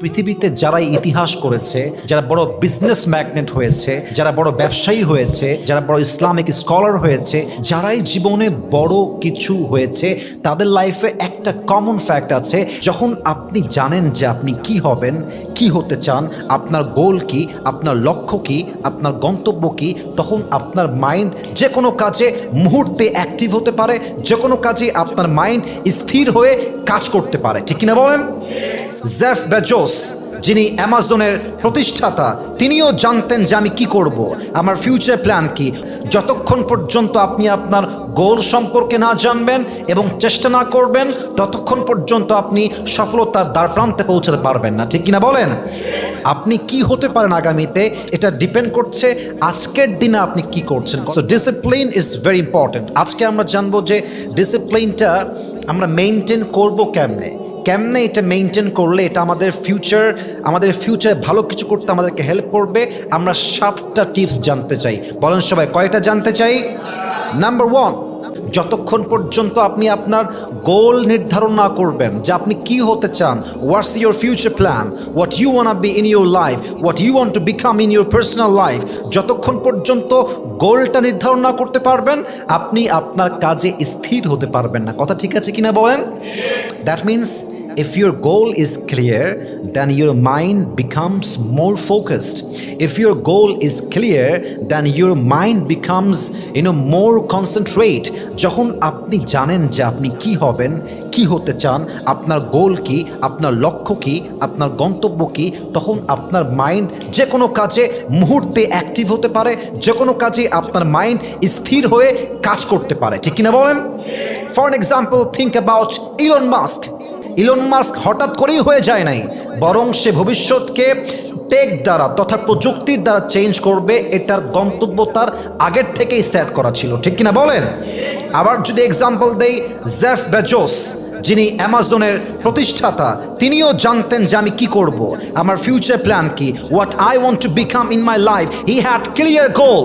পৃথিবীতে যারা ইতিহাস করেছে, যারা বড় বিজনেস ম্যাগনেট হয়েছে, যারা বড় ব্যবসায়ী হয়েছে, যারা বড় ইসলামিক স্কলার হয়েছে, যারাই জীবনে বড় কিছু হয়েছে, তাদের লাইফে একটা কমন ফ্যাক্ট আছে। যখন আপনি জানেন যে আপনি কি হবেন, কি হতে চান, আপনার গোল কি, আপনার লক্ষ্য কি, আপনার গন্তব্য কি, তখন আপনার মাইন্ড যে কোনো কাজে মুহূর্তে অ্যাক্টিভ হতে পারে, যে কোনো কাজে আপনার মাইন্ড স্থির হয়ে কাজ করতে পারে। ঠিক কিনা বলেন? জেফ বেজোস, যিনি অ্যামাজনের প্রতিষ্ঠাতা, তিনিও জানতেন যে আমি কি করব, আমার ফিউচার প্ল্যান কি। যতক্ষণ পর্যন্ত আপনি আপনার গোল সম্পর্কে না জানবেন এবং চেষ্টা না করবেন, ততক্ষণ পর্যন্ত আপনি সফলতার দ্বারপ্রান্তে পৌঁছাতে পারবেন না। ঠিক কিনা বলেন? আপনি কি হতে পারেন আগামীতে, এটা ডিপেন্ড করছে আজকের দিনে আপনি কি করছেন। So discipline is very important. আজকে আমরা জানবো যে ডিসিপ্লিনটা আমরা মেনটেন করব কেমনে, কেমনে এটা মেনটেন করলে এটা আমাদের ফিউচারে ভালো কিছু করতে আমাদেরকে হেল্প করবে। আমরা 7টা টিপস জানতে চাই। বলেন সবাই, কয়টা জানতে চাই? নাম্বার 1, যতক্ষণ পর্যন্ত আপনি আপনার গোল নির্ধারণ না করবেন যে আপনি কি হতে চান, what's your future plan, what you want be in your life, what you want to become in your personal life, যতক্ষণ পর্যন্ত গোলটা নির্ধারণ না করতে পারবেন, আপনি আপনার কাজে স্থির হতে পারবেন না। কথা ঠিক আছে কিনা বলেন? That means if your goal is clear, then your mind becomes more focused. If your goal is clear, then your mind becomes more concentrate. যখন আপনি জানেন যে আপনি কি হবেন, কি হতে চান, আপনার গোল কি, আপনার লক্ষ্য কি, আপনার গন্তব্য কি, তখন আপনার মাইন্ড যে কোনো কাজে মুহূর্তে অ্যাক্টিভ হতে পারে, যে কোনো কাজে আপনার মাইন্ড স্থির হয়ে কাজ করতে পারে। ঠিক কিনা বলেন? For an example, think about Elon Musk. Elon Musk হঠাৎ করেই হয়ে যায় নাই, বরং সে ভবিষ্যৎকে টেক দ্বারা তথা প্রযুক্তির দ্বারা চেঞ্জ করবে, এটার গন্তব্য তার আগের থেকেই সেট করা ছিল। ঠিক কিনা বলেন? আবার যদি এক্সাম্পল দেই, জেফ বেজোস, যিনি অ্যামাজনের প্রতিষ্ঠাতা, তিনিও জানতেন যে আমি কি করব, আমার ফিউচার প্ল্যান কি, what I want to become in my life. He had clear goal,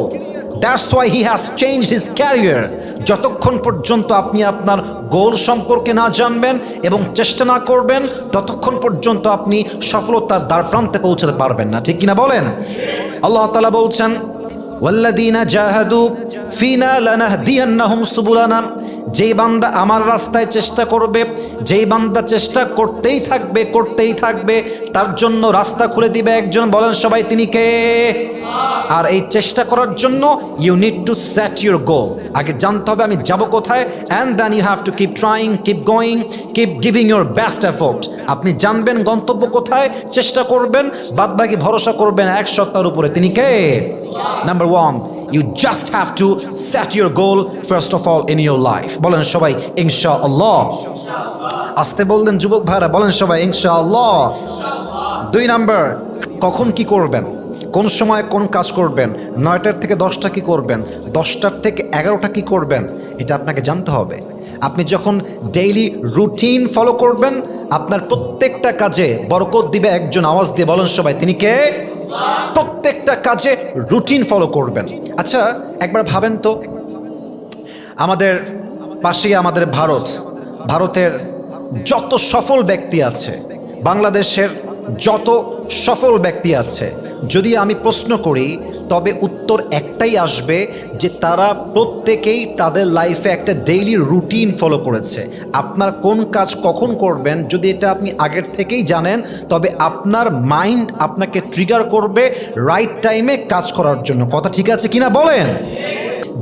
that's why he has changed his career. যতক্ষণ পর্যন্ত আপনি আপনার গোল সম্পর্কে না জানবেন এবং চেষ্টা না করবেন, ততক্ষণ পর্যন্ত আপনি সফলতার দ্বারপ্রান্তে পৌঁছাতে পারবেন না। ঠিক কিনা বলেন? আল্লাহ তাআলা বলছেন, ওয়াল্লাযীনা জাহাদু ফিনা লানাহদিয়ান্নাহুম সুবুলানা। যেই বান্দা আমার রাস্তায় চেষ্টা করবে, যেই বান্দা চেষ্টা করতেই থাকবে, তার জন্য রাস্তা খুলে দিবে একজন। বলেন সবাই, তিনি কে? আর এই চেষ্টা করার জন্য you need to set your goal. আগে জানতে হবে আমি যাব কোথায়, and then you have to keep trying, keep going, keep giving your best effort. আপনি জানবেন গন্তব্য কোথায়, চেষ্টা করবেন, বাদবাকি ভরসা করবেন এক সত্তার উপরে। তিনি কে? Number 1, you just have to set your goal first of all in your life. বলেন সবাই ইনশাআল্লাহ। আসতে বললেন যুবক ভাইরা, বলেন সবাই ইনশাআল্লাহ। 2 নাম্বার, কখন কি করবেন, কোন সময় কোন কাজ করবেন, 9টার থেকে 10টা কি করবেন, 10টার থেকে 11টা কি করবেন, এটা আপনাকে জানতে হবে। আপনি যখন ডেইলি রুটিন ফলো করবেন, আপনার প্রত্যেকটা কাজে বরকত দিবে একজন। আওয়াজ দিয়ে বলেন সবাই, তিনি কে? প্রত্যেকটা কাজে রুটিন ফলো করবেন। আচ্ছা, একবার ভাবেন তো, আমাদের পাশেই আমাদের ভারতের যত সফল ব্যক্তি আছে, বাংলাদেশের যত সফল ব্যক্তি আছে, যদি আমি প্রশ্ন করি, তবে উত্তর একটাই আসবে যে তারা প্রত্যেকেই তাদের লাইফে একটা ডেইলি রুটিন ফলো করেছে। আপনার কোন কাজ কখন করবেন, যদি এটা আপনি আগের থেকেই জানেন, তবে আপনার মাইন্ড আপনাকে ট্রিগার করবে রাইট টাইমে কাজ করার জন্য। কথা ঠিক আছে কিনা বলেন?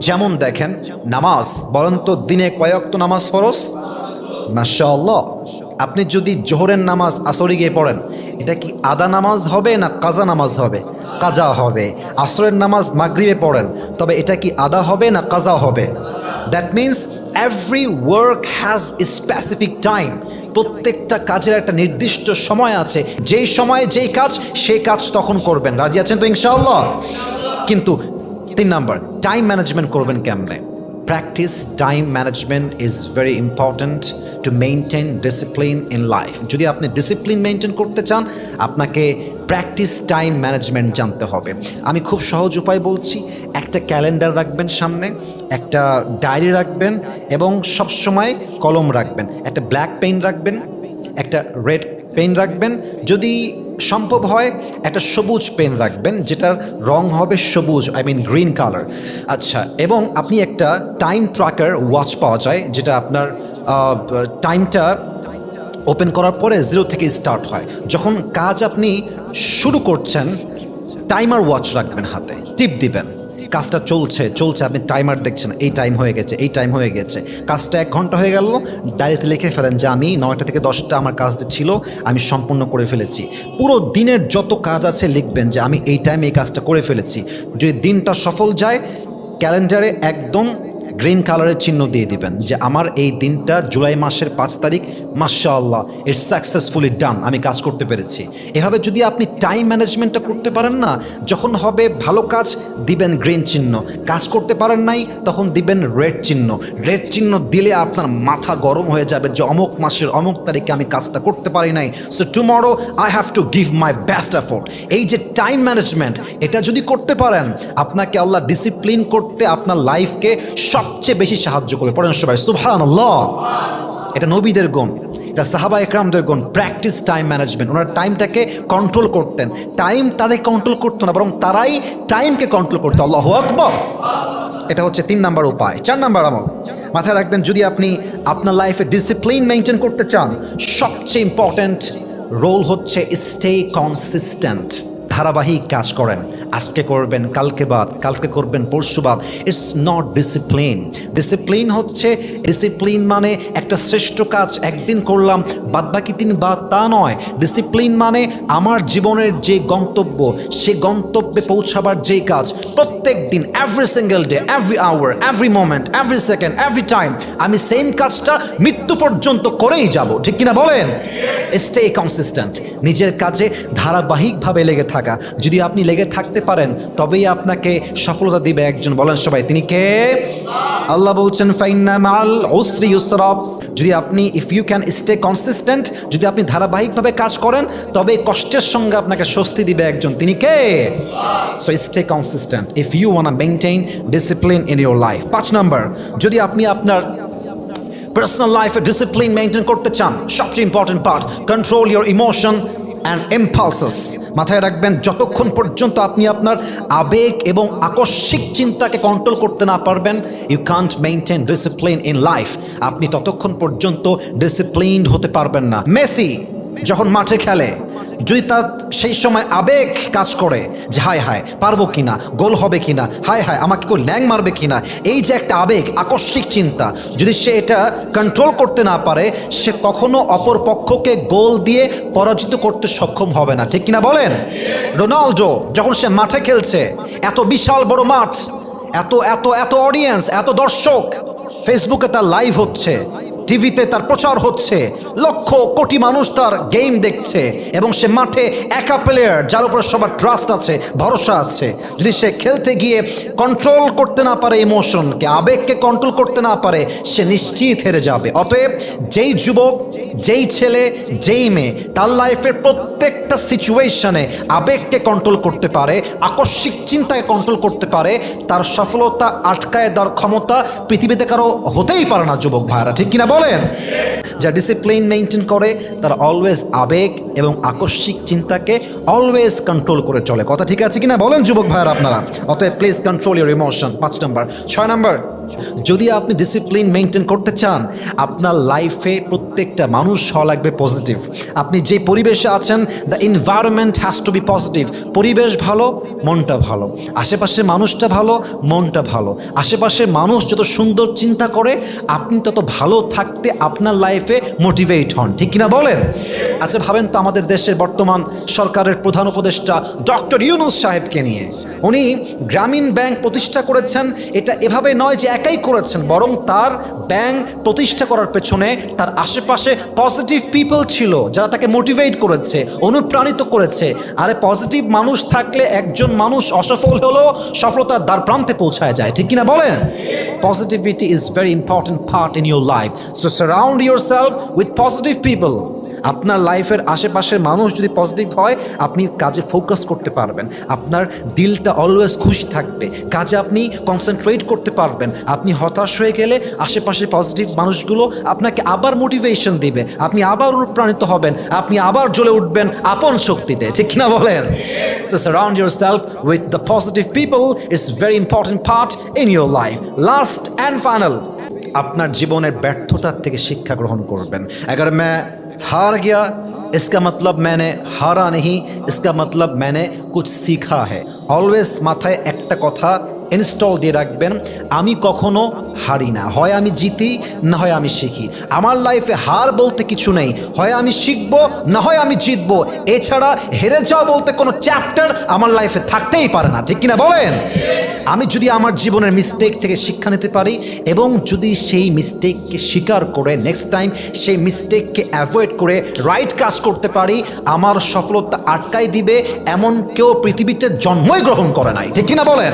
যেমন দেখেন, নামাজ, বলেন তো দিনে কয় ওয়াক্ত নামাজ ফরজ? মাশাআল্লাহ। আপনি যদি জোহরের নামাজ আসরে গিয়ে পড়েন, এটা কি আদা নামাজ হবে না কাজা নামাজ হবে? কাজা হবে। আসরের নামাজ মাগরিবে পড়েন, তবে এটা কি আদা হবে না কাজা হবে? That means every work has a specific time. প্রত্যেকটা কাজের একটা নির্দিষ্ট সময় আছে, যেই সময়ে যেই কাজ সেই কাজ তখন করবেন। রাজি আছেন তো ইনশাআল্লাহ? কিন্তু 3 নাম্বার, টাইম ম্যানেজমেন্ট করবেন কেমনে? Practice time management is very important to maintain discipline in life. যদি আপনি ডিসিপ্লিন মেনটেন করতে চান, আপনাকে প্র্যাকটিস টাইম ম্যানেজমেন্ট জানতে হবে। আমি খুব সহজ উপায় বলছি, একটা ক্যালেন্ডার রাখবেন সামনে, একটা ডায়েরি রাখবেন এবং সবসময় কলম রাখবেন, একটা ব্ল্যাক পেন রাখবেন, একটা রেড পেন রাখবেন। যদি সম্ভব হয় একটা সবুজ পেন রাখবেন, যেটার রং হবে সবুজ, গ্রিন কালার। আচ্ছা, এবং আপনি একটা টাইম ট্র্যাকার ওয়াচ পাওয়া যায়, যেটা আপনার টাইমটা ওপেন করার পরে 0 থেকে স্টার্ট হয়। যখন কাজ আপনি শুরু করছেন, টাইমার ওয়াচ রাখবেন হাতে, টিপ দিবেন, কাজটা চলছে, আপনি টাইমার দেখছেন, এই টাইম হয়ে গেছে, এই টাইম হয়ে গেছে, কাজটা 1 ঘন্টা হয়ে গেল, ডায়েরিতে লিখে ফেলেন যে আমি 9টা থেকে 10টা আমার কাজটা ছিল, আমি সম্পূর্ণ করে ফেলেছি। পুরো দিনের যত কাজ আছে লিখবেন যে আমি এই টাইমে এই কাজটা করে ফেলেছি। যদি দিনটা সফল যায়, ক্যালেন্ডারে একদম গ্রিন কালারের চিহ্ন দিয়ে দিবেন যে আমার এই দিনটা জুলাই মাসের 5 তারিখ, মাশাআল্লাহ, ইটস সাকসেসফুলি ডান, আমি কাজ করতে পেরেছি। এভাবে যদি আপনি টাইম ম্যানেজমেন্টটা করতে পারেন না, যখন হবে ভালো কাজ দিবেন গ্রিন চিহ্ন, কাজ করতে পারেন নাই তখন দিবেন রেড চিহ্ন। রেড চিহ্ন দিলে আপনার মাথা গরম হয়ে যাবে যে অমুক মাসের অমুক তারিখে আমি কাজটা করতে পারি নাই, so tomorrow I have to give my best effort. এই যে টাইম ম্যানেজমেন্ট, এটা যদি করতে পারেন, আপনাকে আল্লাহ ডিসিপ্লিন করতে আপনার লাইফকে সবচেয়ে বেশি সাহায্য করবে। পড়েন সবাই সুবহানাল্লাহ। এটা নবীদের গুণ, এটা সাহাবা একরামদের গুণ, প্র্যাকটিস টাইম ম্যানেজমেন্ট। ওনারা টাইমটাকে কন্ট্রোল করতেন, টাইম তাদের কন্ট্রোল করতো না, বরং তারাই টাইমকে কন্ট্রোল করতো। আল্লাহু আকবার। এটা হচ্ছে 3 নাম্বার উপায়। 4 নাম্বার আমল মাথায় রাখবেন, যদি আপনি আপনার লাইফে ডিসিপ্লিন মেনটেন করতে চান, সবচেয়ে ইম্পর্ট্যান্ট রোল হচ্ছে স্টে কনসিস্টেন্ট। ধারাবাহিক কাজ করেন, আজকে করবেন কালকে বাদ, কালকে করবেন পরশু বাদ। It's not discipline. ডিসিপ্লিন হচ্ছে, ডিসিপ্লিন মানে একটা শ্রেষ্ঠ কাজ একদিন করলাম, বাদ বাকি দিন বাদ, তা নয়। ডিসিপ্লিন মানে আমার জীবনের যে গন্তব্য, সে গন্তব্যে পৌঁছাবার যেই কাজ, প্রত্যেক দিন, every single day, every hour, every moment, every second, every time আমি সেম কাজটা মৃত্যু পর্যন্ত করেই যাব। ঠিক কিনা বলেন? স্টে কনসিস্টেন্ট, নিজের কাজে ধারাবাহিকভাবে লেগে থাকা। যদি আপনি লেগে থাকতে পারেন, তবেই আপনাকে সফলতা দিবে একজন। বলেন সবাই, তিনি কে? আল্লাহ বলছেন ফাইন্না মাল উসরি ইউসরা। যদি আপনি if you can stay consistent, যদি আপনি ধারাবাহিকভাবে কাজ করেন, তবে কষ্টের সঙ্গে আপনাকে স্বস্তি দিবে একজন, তিনি কে? So stay consistent if you want maintain discipline in your life. 5 number, যদি আপনি আপনার পার্সোনাল লাইফে ডিসিপ্লিন মেনটেন করতে চান, সবচেয়ে important part, control your emotion and impulses. মাথায় রাখবেন, যতক্ষণ পর্যন্ত আপনি আপনার আবেগ এবং আকস্মিক চিন্তাকে কন্ট্রোল করতে না পারবেন, you can't maintain discipline in life. আপনি ততক্ষণ পর্যন্ত ডিসিপ্লিনড হতে পারবেন না। মেসি যখন মাঠে খেলে, যদি তার সেই সময় আবেগ কাজ করে যে হায় হায় পারবো কিনা, গোল হবে কিনা, হায় হায় আমাকে কেউ ল্যাং মারবে কিনা, এই যে একটা আবেগ, আকস্মিক চিন্তা, যদি সে এটা কন্ট্রোল করতে না পারে, সে কখনো অপর পক্ষকে গোল দিয়ে পরাজিত করতে সক্ষম হবে না। ঠিক কিনা বলেন? রোনাল্ডো যখন সে মাঠে খেলছে, এত বিশাল বড় মাঠ, এত এত এত অডিয়েন্স, এত দর্শক, ফেসবুকে তার লাইভ হচ্ছে, টিভিতে তার প্রচার হচ্ছে, লক্ষ কোটি মানুষ তার গেম দেখছে, এবং সে মাঠে একা প্লেয়ার, যার উপর সবার ট্রাস্ট আছে, ভরসা আছে। যদি সে খেলতে গিয়ে কন্ট্রোল করতে না পারে ইমোশনকে, আবেগকে কন্ট্রোল করতে না পারে, সে নিশ্চিত হেরে যাবে। অতএব যেই যুবক, যেই ছেলে, যেই মেয়ে তার লাইফের প্রত্যেকটা সিচুয়েশনে আবেগকে কন্ট্রোল করতে পারে, আকস্মিক চিন্তাকে কন্ট্রোল করতে পারে, তার সফলতা আটকায় দেওয়ার ক্ষমতা পৃথিবীতে কারো হতেই পারে না। যুবক ভাইরা, ঠিক কিনা বলেন? যা ডিসিপ্লিন মেনটেন করে, তারা অলওয়েজ আবেগ এবং আকস্মিক চিন্তাকে অলওয়েজ কন্ট্রোল করে চলে। কথা ঠিক আছে কিনা বলেন যুবক ভাইরা আপনারা? অতএব please control your emotion. 5 number. 6 number, যদি আপনি ডিসিপ্লিন মেনটেন করতে চান, আপনার লাইফে প্রত্যেকটা মানুষ হওয়া লাগবে পজিটিভ। আপনি যে পরিবেশে আছেন, the environment has to be positive. পরিবেশ ভালো, মনটা ভালো, আশেপাশে মানুষটা ভালো, মনটা ভালো। আশেপাশে মানুষ যত সুন্দর চিন্তা করে, আপনি তত ভালো থাকতে আপনার লাইফে মোটিভেট হন। ঠিক কিনা বলেন? আচ্ছা ভাবেন তো, আমাদের দেশের বর্তমান সরকারের প্রধান উপদেষ্টা ডক্টর ইউনূস সাহেবকে নিয়ে, উনি গ্রামীণ ব্যাংক প্রতিষ্ঠা করেছেন। এটা এভাবে নয় যে একাই করেছেন, বরং তার ব্যাংক প্রতিষ্ঠা করার পেছনে তার আশেপাশে পজিটিভ পিপল ছিল, যারা তাকে মোটিভেট করেছে, অনুপ্রাণিত করেছে। আরে পজিটিভ মানুষ থাকলে একজন মানুষ অসফল হলেও সফলতার দ্বার প্রান্তে পৌঁছায় যায়। ঠিক কিনা বলেন? Positivity is very important part in your life. So surround your self with positive people. আপনার লাইফের আশেপাশের মানুষ যদি পজিটিভ হয়, আপনি কাজে ফোকাস করতে পারবেন, আপনার দিলটা অলওয়েজ খুশি থাকবে, কাজে আপনি কনসেন্ট্রেট করতে পারবেন। আপনি হতাশ হয়ে গেলে আশেপাশে পজিটিভ মানুষগুলো আপনাকে আবার মোটিভেশন দিবে, আপনি আবার অনুপ্রাণিত হবেন, আপনি আবার জ্বলে উঠবেন আপন শক্তিতে, ঠিক কিনা বলেন? So surround yourself with the positive people is very important part in your life. Last and final, আপনার জীবনের ব্যর্থতার থেকে শিক্ষা গ্রহণ করবেন। अगर मैं हार गया इसका मतलब मैंने हारा नहीं, इसका मतलब मैंने कुछ सीखा है। অলওয়েজ মাথায় একটা কথা ইনস্টল দিয়ে রাখবেন, আমি কখনো হারি না, হয় আমি জিতি না হয় আমি শিখি। আমার লাইফে হার বলতে কিছু নেই, হয় আমি শিখবো না হয় আমি জিতবো, এছাড়া হেরে যাওয়া বলতে কোনো চ্যাপ্টার আমার লাইফে থাকতেই পারে না, ঠিক কিনা বলেন? আমি যদি আমার জীবনের মিস্টেক থেকে শিক্ষা নিতে পারি এবং যদি সেই মিস্টেককে স্বীকার করে নেক্সট টাইম সেই মিস্টেককে অ্যাভয়েড করে রাইট কাজ করতে পারি, আমার সফলতা আটকাই দিবে এমন কেউ পৃথিবীতে জন্মই গ্রহণ করে নাই, ঠিক কিনা বলেন?